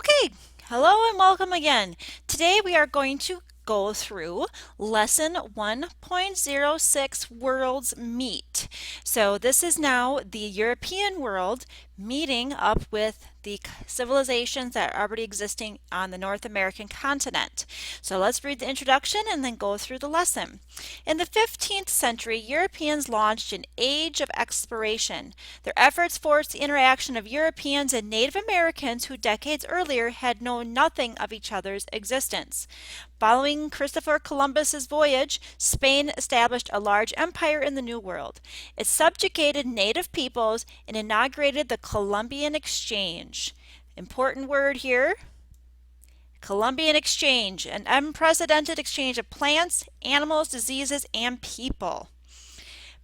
Okay, hello and welcome again. Today we are going to go through lesson 1.06 Worlds Meet. So this is now the European world meeting up with the civilizations that are already existing on the North American continent. So let's read the introduction and then go through the lesson. In the 15th century, Europeans launched an age of exploration. Their efforts forced the interaction of Europeans and Native Americans who decades earlier had known nothing of each other's existence. Following Christopher Columbus's voyage, Spain established a large empire in the New World. It subjugated native peoples and inaugurated the Columbian Exchange. Important word here. Columbian Exchange, an unprecedented exchange of plants, animals, diseases, and people.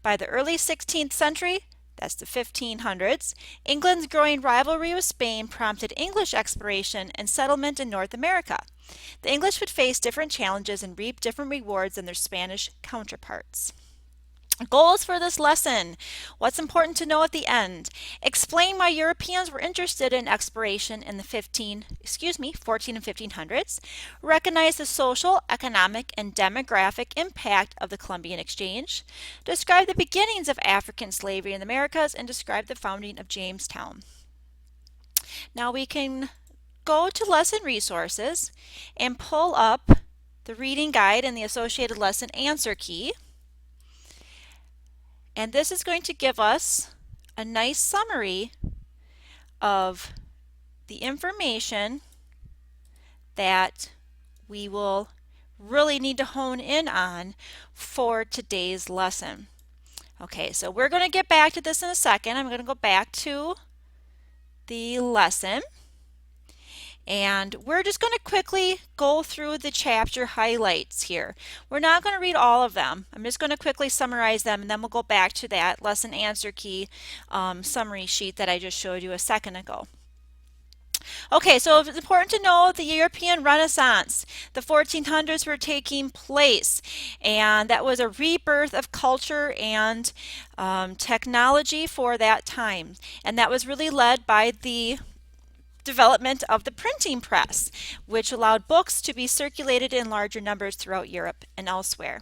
By the early 16th century, that's the 1500s, England's growing rivalry with Spain prompted English exploration and settlement in North America. The English would face different challenges and reap different rewards than their Spanish counterparts. Goals for this lesson. What's important to know at the end? Explain why Europeans were interested in exploration in the 14 and 1500s. Recognize the social, economic, and demographic impact of the Columbian Exchange. Describe the beginnings of African slavery in the Americas and describe the founding of Jamestown. Now we can go to lesson resources and pull up the reading guide and the associated lesson answer key. And this is going to give us a nice summary of the information that we will really need to hone in on for today's lesson. Okay, so we're going to get back to this in a second. I'm going to go back to the lesson. And we're just going to quickly go through the chapter highlights here. We're not going to read all of them. I'm just going to quickly summarize them, and then we'll go back to that lesson answer key summary sheet that I just showed you a second ago. Okay, so it's important to know the European Renaissance. The 1400s were taking place, and that was a rebirth of culture and technology for that time. And that was really led by the development of the printing press, which allowed books to be circulated in larger numbers throughout Europe and elsewhere.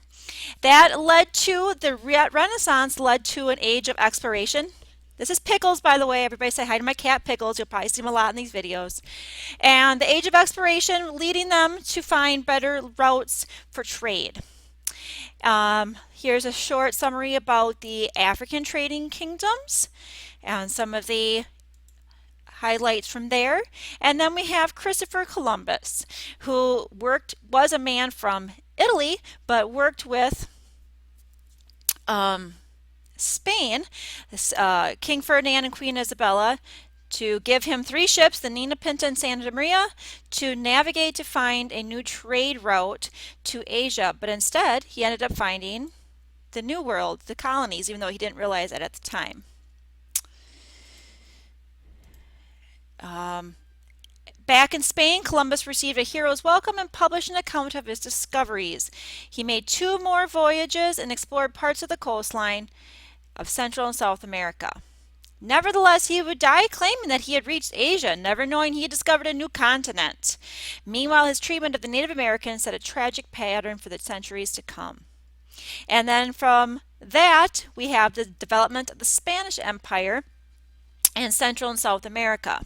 That led to the Renaissance, led to an age of exploration. This is Pickles, by the way. Everybody say hi to my cat Pickles. You'll probably see him a lot in these videos. And the age of exploration leading them to find better routes for trade. Here's a short summary about the African trading kingdoms and some of the highlights from there. And then we have Christopher Columbus, who was a man from Italy, but worked with Spain, King Ferdinand and Queen Isabella, to give him 3 ships, the Nina, Pinta, and Santa Maria, to navigate to find a new trade route to Asia. But instead, he ended up finding the New World, the colonies, even though he didn't realize it at the time. Back in Spain, Columbus received a hero's welcome and published an account of his discoveries. He made 2 more voyages and explored parts of the coastline of Central and South America. Nevertheless, he would die claiming that he had reached Asia, never knowing he had discovered a new continent. Meanwhile, his treatment of the Native Americans set a tragic pattern for the centuries to come. And then from that, we have the development of the Spanish Empire in Central and South America.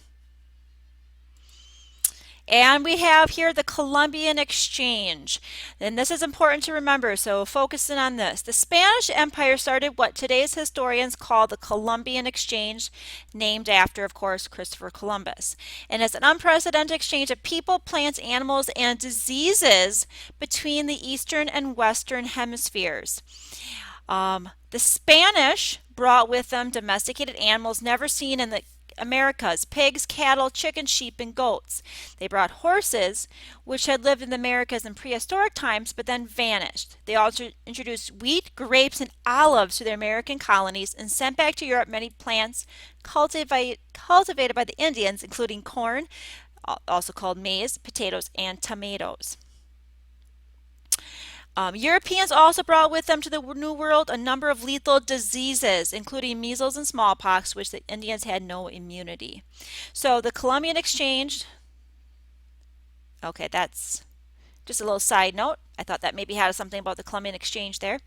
And we have here the Columbian Exchange. And this is important to remember, so focusing on this. The Spanish Empire started what today's historians call the Columbian Exchange, named after, of course, Christopher Columbus. And it's an unprecedented exchange of people, plants, animals, and diseases between the eastern and western hemispheres. The Spanish brought with them domesticated animals never seen in the Americas: pigs, cattle, chickens, sheep, and goats. They brought horses, which had lived in the Americas in prehistoric times but then vanished. They also introduced wheat, grapes, and olives to their American colonies and sent back to Europe many plants cultivated by the Indians, including corn, also called maize, potatoes, and tomatoes. Europeans also brought with them to the New World a number of lethal diseases, including measles and smallpox, which the Indians had no immunity. So the Columbian Exchange Okay, that's just a little side note. I thought that maybe had something about the Columbian Exchange there.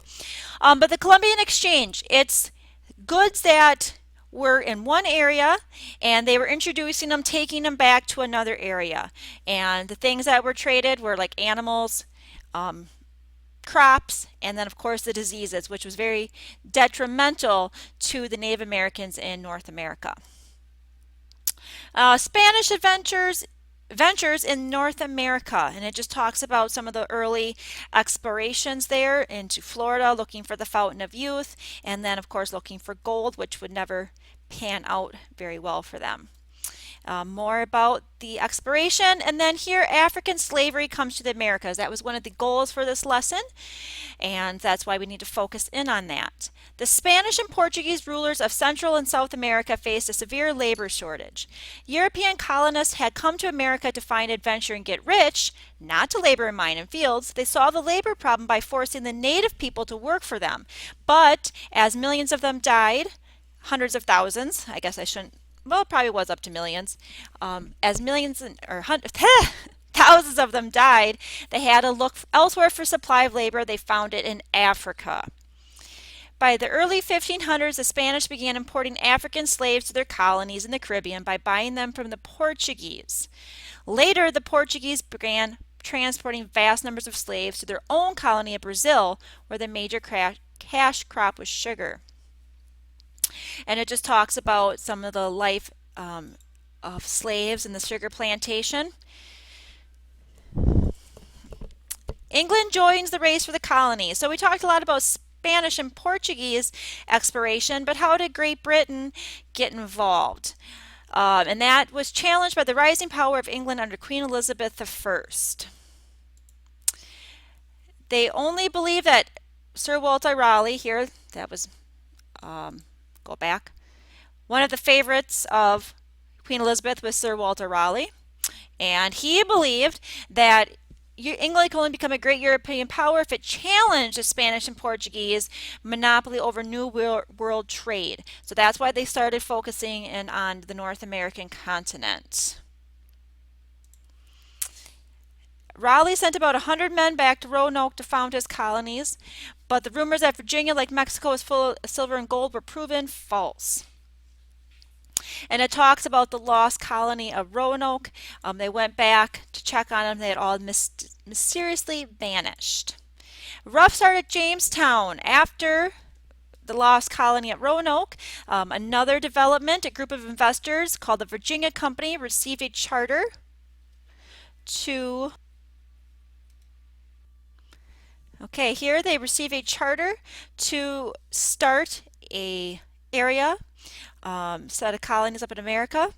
But the Columbian Exchange, it's goods that were in one area and they were introducing them, taking them back to another area. And the things that were traded were like animals, um, crops, and then of course the diseases, which was very detrimental to the Native Americans in North America. Spanish ventures in North America, and it just talks about some of the early explorations there into Florida, looking for the fountain of youth, and then of course looking for gold, which would never pan out very well for them. More about the exploration, and then here African slavery comes to the Americas. That was one of the goals for this lesson, and that's why we need to focus in on that. The Spanish and Portuguese rulers of Central and South America faced a severe labor shortage. European colonists had come to America to find adventure and get rich, not to labor in mine and fields. They solved the labor problem by forcing the native people to work for them. But as millions of them died, hundreds of thousands, I guess I shouldn't, well, it probably was up to millions. As millions or hundreds, thousands of them died, they had to look elsewhere for supply of labor. They found it in Africa. By the early 1500s, the Spanish began importing African slaves to their colonies in the Caribbean by buying them from the Portuguese. Later, the Portuguese began transporting vast numbers of slaves to their own colony of Brazil, where the major cash crop was sugar. And it just talks about some of the life of slaves in the sugar plantation. England joins the race for the colonies. So we talked a lot about Spanish and Portuguese exploration, but how did Great Britain get involved? And that was challenged by the rising power of England under Queen Elizabeth I. They only believe that Sir Walter Raleigh here, that was go back. One of the favorites of Queen Elizabeth was Sir Walter Raleigh, and he believed that England could only become a great European power if it challenged the Spanish and Portuguese monopoly over New World trade. So that's why they started focusing in on the North American continent. Raleigh sent about 100 men back to Roanoke to found his colonies, but the rumors that Virginia, like Mexico, was full of silver and gold were proven false. And it talks about the lost colony of Roanoke. They went back to check on them. They had all mysteriously vanished. Rough start at Jamestown. After the lost colony at Roanoke, another development, a group of investors called the Virginia Company received a charter to here they receive a charter to start a area, set of colonies up in America.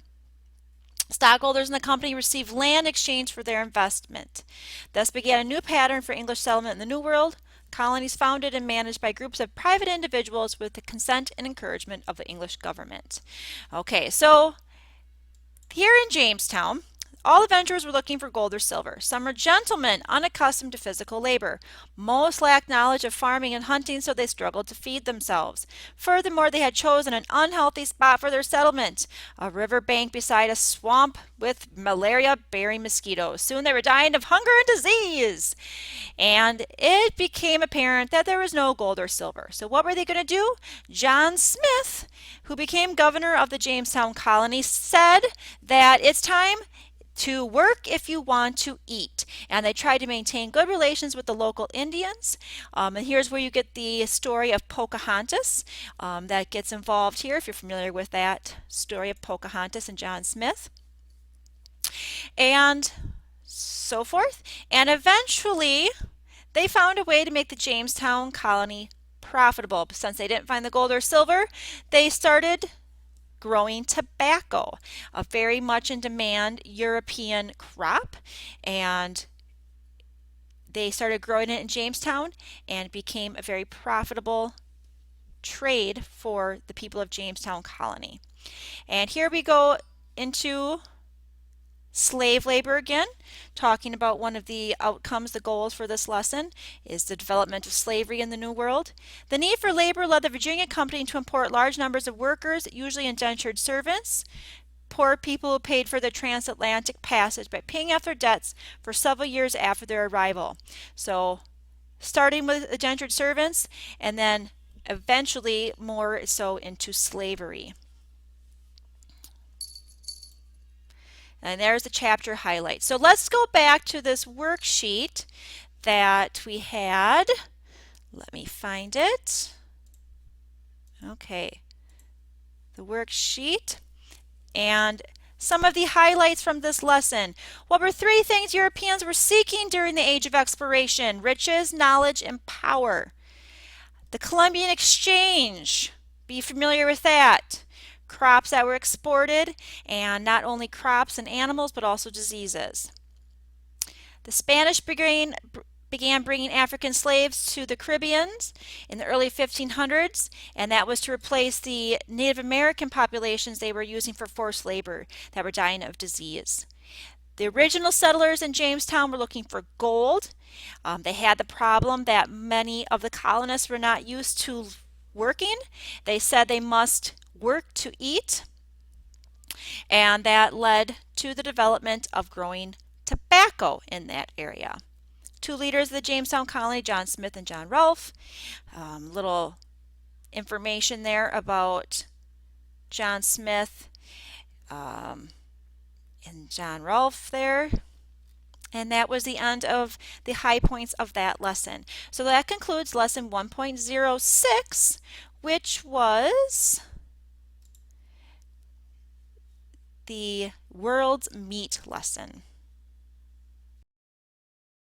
Stockholders in the company received land in exchange for their investment. Thus began a new pattern for English settlement in the New World, colonies founded and managed by groups of private individuals with the consent and encouragement of the English government. Okay, so here in Jamestown, all adventurers were looking for gold or silver. Some were gentlemen, unaccustomed to physical labor. Most lacked knowledge of farming and hunting, so they struggled to feed themselves. Furthermore, they had chosen an unhealthy spot for their settlement, a river bank beside a swamp with malaria-bearing mosquitoes. Soon they were dying of hunger and disease. And it became apparent that there was no gold or silver. So what were they going to do? John Smith, who became governor of the Jamestown colony, said that it's time to work if you want to eat. And they tried to maintain good relations with the local Indians. And here's where you get the story of Pocahontas that gets involved here, if you're familiar with that story of Pocahontas and John Smith. And so forth. And eventually, they found a way to make the Jamestown colony profitable. Since they didn't find the gold or silver, they started growing tobacco, a very much in demand European crop, and they started growing it in Jamestown and became a very profitable trade for the people of Jamestown colony. And here we go into slave labor again, talking about one of the outcomes, the goals for this lesson is the development of slavery in the New World. The need for labor led the Virginia Company to import large numbers of workers, usually indentured servants, poor people who paid for the transatlantic passage by paying off their debts for several years after their arrival. So starting with indentured servants and then eventually more so into slavery. And there's the chapter highlights. So let's go back to this worksheet that we had. Let me find it. Okay, the worksheet and some of the highlights from this lesson. What were three things Europeans were seeking during the Age of Exploration? Riches, knowledge, and power. The Columbian Exchange. Be familiar with that. Crops that were exported, and not only crops and animals, but also diseases. The Spanish began bringing African slaves to the Caribbean in the early 1500s, and that was to replace the Native American populations they were using for forced labor that were dying of disease. The original settlers in Jamestown were looking for gold. They had the problem that many of the colonists were not used to working. They said they must work to eat, and that led to the development of growing tobacco in that area. Two leaders of the Jamestown colony, John Smith and John Rolfe. Little information there about John Smith and John Rolfe there. And that was the end of the high points of that lesson. So that concludes lesson 1.06, which was the world's meat lesson.